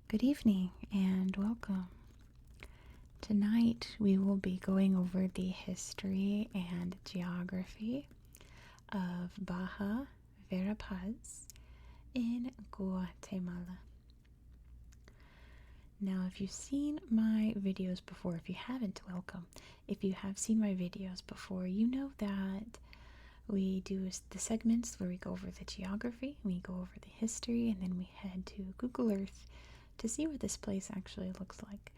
Good evening and welcome. Tonight we will be going over the history and geography of Baja Verapaz in Guatemala. Now, if you've seen my videos before, if you haven't, welcome. If you have seen my videos before, you know that we do the segments where we go over the geography, we go over the history, and then we head to Google Earth to see what this place actually looks like.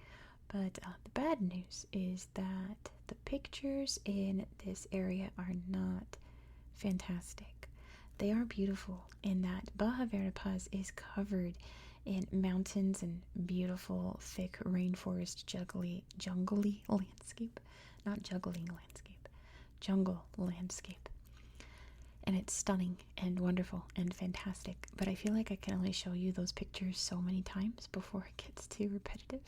But the bad news is that the pictures in this area are not fantastic. They are beautiful in that Baja Verapaz is covered in mountains and beautiful, thick rainforest, jungly landscape. Not juggling landscape, jungle landscape. And it's stunning and wonderful and fantastic. But I feel like I can only show you those pictures so many times before it gets too repetitive.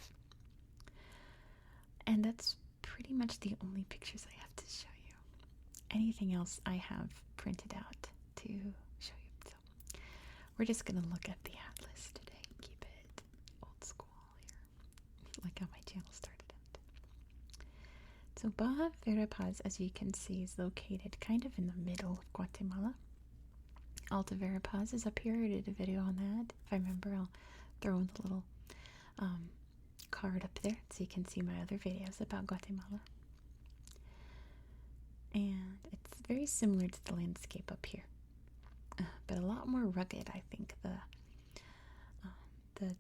And that's pretty much the only pictures I have to show you. Anything else I have printed out to show you. So we're just going to look at the atlas today. Keep it old school here, like how my channel started out. So Baja Verapaz, as you can see, is located kind of in the middle of Guatemala. Alta Verapaz is up here. I did a video on that. If I remember, I'll throw in the little card up there so you can see my other videos about Guatemala. And it's very similar to the landscape up here, but a lot more rugged. I think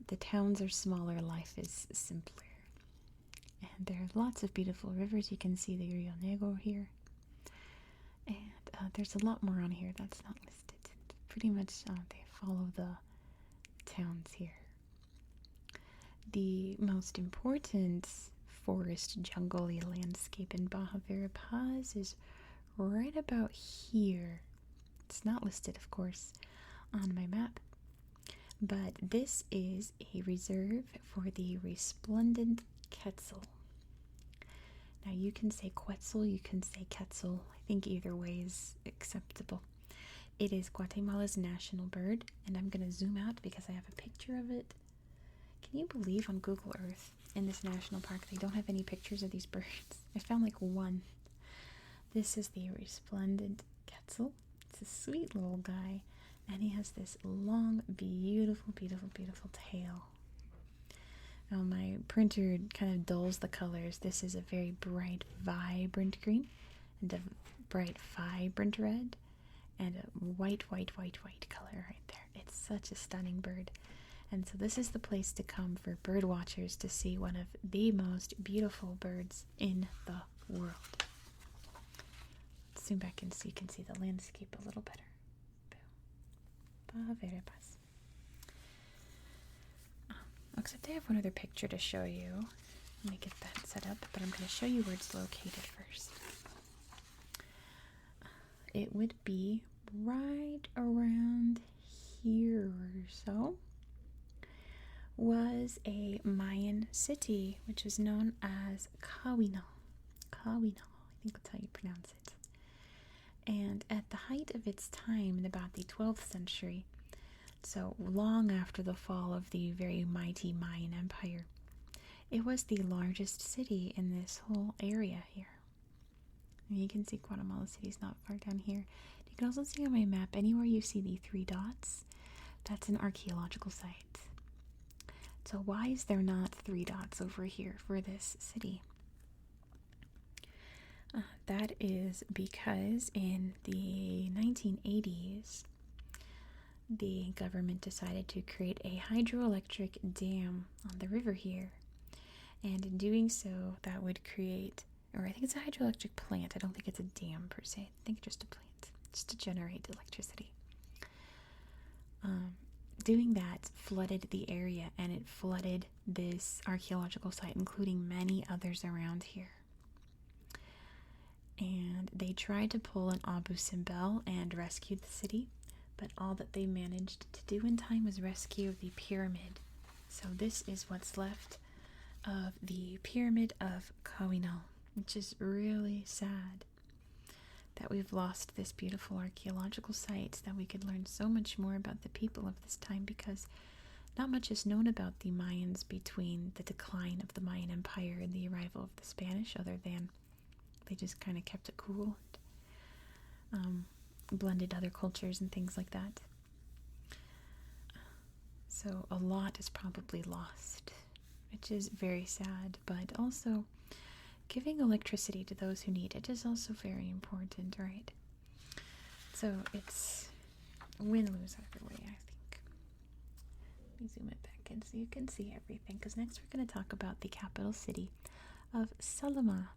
the towns are smaller, life is simpler. And there are lots of beautiful rivers. You can see the Rio Negro here. And there's a lot more on here that's not listed. Pretty much they follow the towns here. The most important forest jungly landscape in Baja Verapaz is right about here. It's not listed, of course, on my map. But this is a reserve for the resplendent Quetzal. Now you can say Quetzal, you can say Quetzal. I think either way is acceptable. It is Guatemala's national bird, and I'm going to zoom out because I have a picture of it. Can you believe on Google Earth in this national park they don't have any pictures of these birds? I found like one. This is the resplendent Quetzal. It's a sweet little guy, and he has this long, beautiful, beautiful, beautiful tail. Now my printer kind of dulls the colors. This is a very bright, vibrant green, and a bright, vibrant red, and a white, white, white, white color right there. It's such a stunning bird. And so this is the place to come for bird watchers to see one of the most beautiful birds in the world. Let's zoom back in so you can see the landscape a little better. Baja Verapaz. Except I have one other picture to show you. Let me get that set up, but I'm going to show you where it's located first. It would be right around here or so. Was a Mayan city, which was known as Kawinal. Kawinal, I think that's how you pronounce it. And at the height of its time, in about the 12th century, so long after the fall of the very mighty Mayan Empire, it was the largest city in this whole area here. And you can see Guatemala City is not far down here. You can also see on my map, anywhere you see the 3 dots, that's an archaeological site. So why is there not 3 dots over here for this city? That is because in the 1980s, the government decided to create a hydroelectric dam on the river here. And in doing so, that would create, or I think it's a hydroelectric plant. I don't think it's a dam per se. I think just a plant, just to generate electricity. Doing that flooded the area, and it flooded this archaeological site, including many others around here. And they tried to pull an Abu Simbel and rescue the city, but all that they managed to do in time was rescue the pyramid. So this is what's left of the pyramid of Kawinal, which is really sad that we've lost this beautiful archaeological site, that we could learn so much more about the people of this time, because not much is known about the Mayans between the decline of the Mayan Empire and the arrival of the Spanish, other than they just kind of kept it cool, and, blended other cultures and things like that. So a lot is probably lost, which is very sad, but also giving electricity to those who need it is also very important, right? So it's win-lose either way, I think. Let me zoom it back in so you can see everything, because next we're going to talk about the capital city of Salama.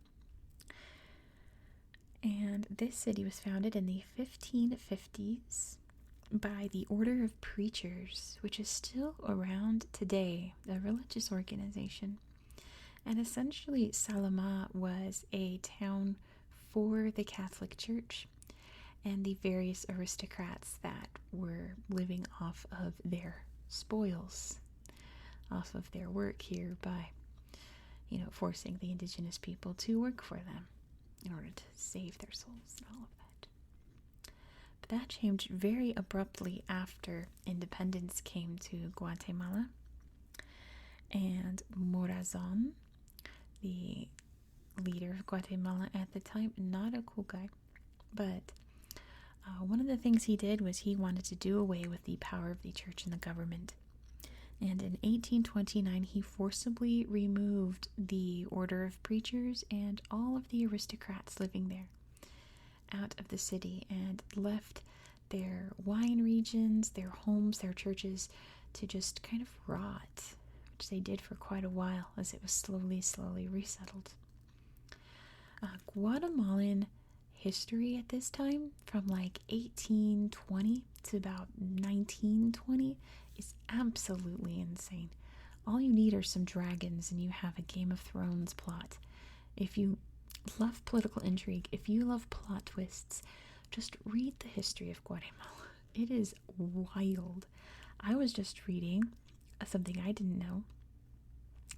And this city was founded in the 1550s by the Order of Preachers, which is still around today, a religious organization. And essentially, Salama was a town for the Catholic Church and the various aristocrats that were living off of their spoils, off of their work here by, forcing the indigenous people to work for them in order to save their souls and all of that. But that changed very abruptly after independence came to Guatemala, and Morazan, the leader of Guatemala at the time, not a cool guy, but one of the things he did was he wanted to do away with the power of the church and the government. And in 1829, he forcibly removed the Order of Preachers and all of the aristocrats living there out of the city and left their wine regions, their homes, their churches to just kind of rot, which they did for quite a while as it was slowly resettled. Guatemalan history at this time, from like 1820 to about 1920, is absolutely insane. All you need are some dragons and you have a Game of Thrones plot. If you love political intrigue, if you love plot twists, just read the history of Guatemala. It is wild. I was just reading something I didn't know,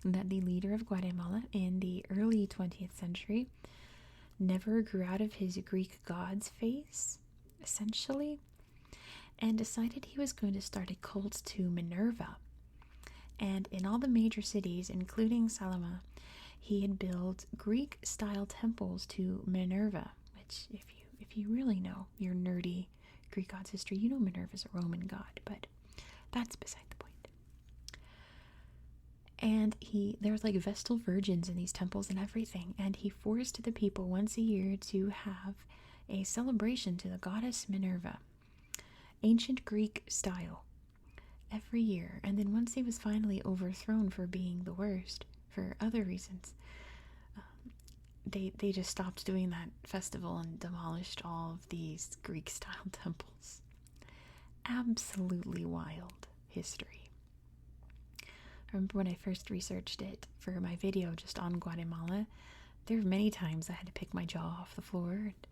that the leader of Guatemala in the early 20th century never grew out of his Greek god's face, essentially, and decided he was going to start a cult to Minerva. And in all the major cities, including Salama, he had built Greek-style temples to Minerva, which, if you really know your nerdy Greek god's history, you know Minerva's a Roman god, but that's beside the point. And there's like Vestal virgins in these temples and everything, and he forced the people once a year to have a celebration to the goddess Minerva, ancient Greek style, every year. And then once he was finally overthrown for being the worst, for other reasons, they just stopped doing that festival and demolished all of these Greek-style temples. Absolutely wild history. I remember when I first researched it for my video just on Guatemala, there were many times I had to pick my jaw off the floor, and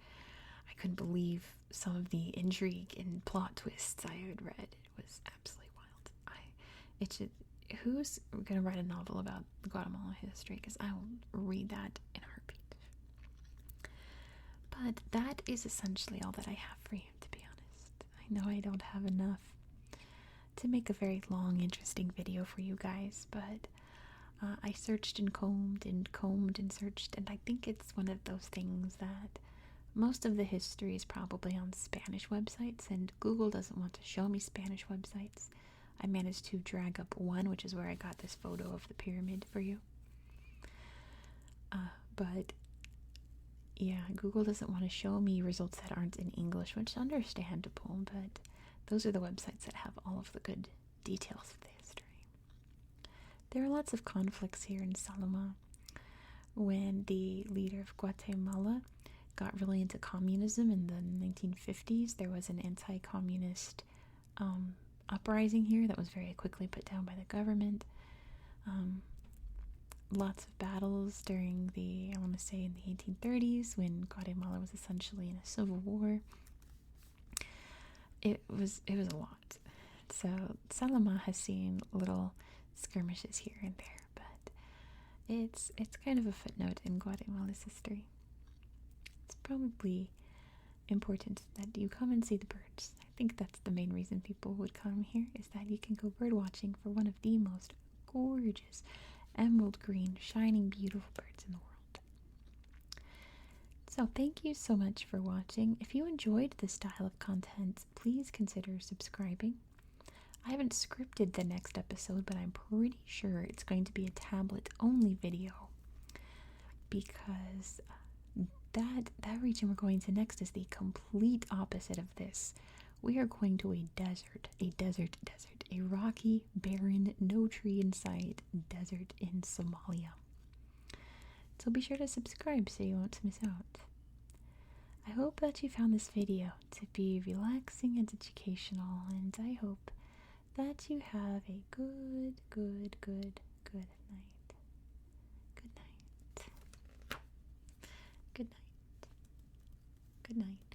I couldn't believe some of the intrigue and plot twists I had read. It was absolutely wild. Who's going to write a novel about Guatemala history? Because I will read that in a heartbeat. But that is essentially all that I have for you, to be honest. I know I don't have enough to make a very long, interesting video for you guys, but I searched and combed and searched, and I think it's one of those things that most of the history is probably on Spanish websites, and Google doesn't want to show me Spanish websites. I managed to drag up one, which is where I got this photo of the pyramid for you. But yeah, Google doesn't want to show me results that aren't in English, which is understandable, but those are the websites that have all of the good details of the history. There are lots of conflicts here in Salama. When the leader of Guatemala got really into communism in the 1950s, there was an anti-communist uprising here that was very quickly put down by the government. Lots of battles during I want to say in the 1830s, when Guatemala was essentially in a civil war. It was a lot. So Salama has seen little skirmishes here and there, but it's kind of a footnote in Guatemala's history. It's probably important that you come and see the birds. I think that's the main reason people would come here, is that you can go bird watching for one of the most gorgeous emerald green, shining, beautiful birds in the world. So thank you so much for watching. If you enjoyed this style of content, please consider subscribing. I haven't scripted the next episode, but I'm pretty sure it's going to be a tablet-only video, because that region we're going to next is the complete opposite of this. We are going to a desert, a rocky, barren, no tree in sight desert in Somalia. So be sure to subscribe so you won't miss out. I hope that you found this video to be relaxing and educational, and I hope that you have a good night. Good night. Good night. Good night.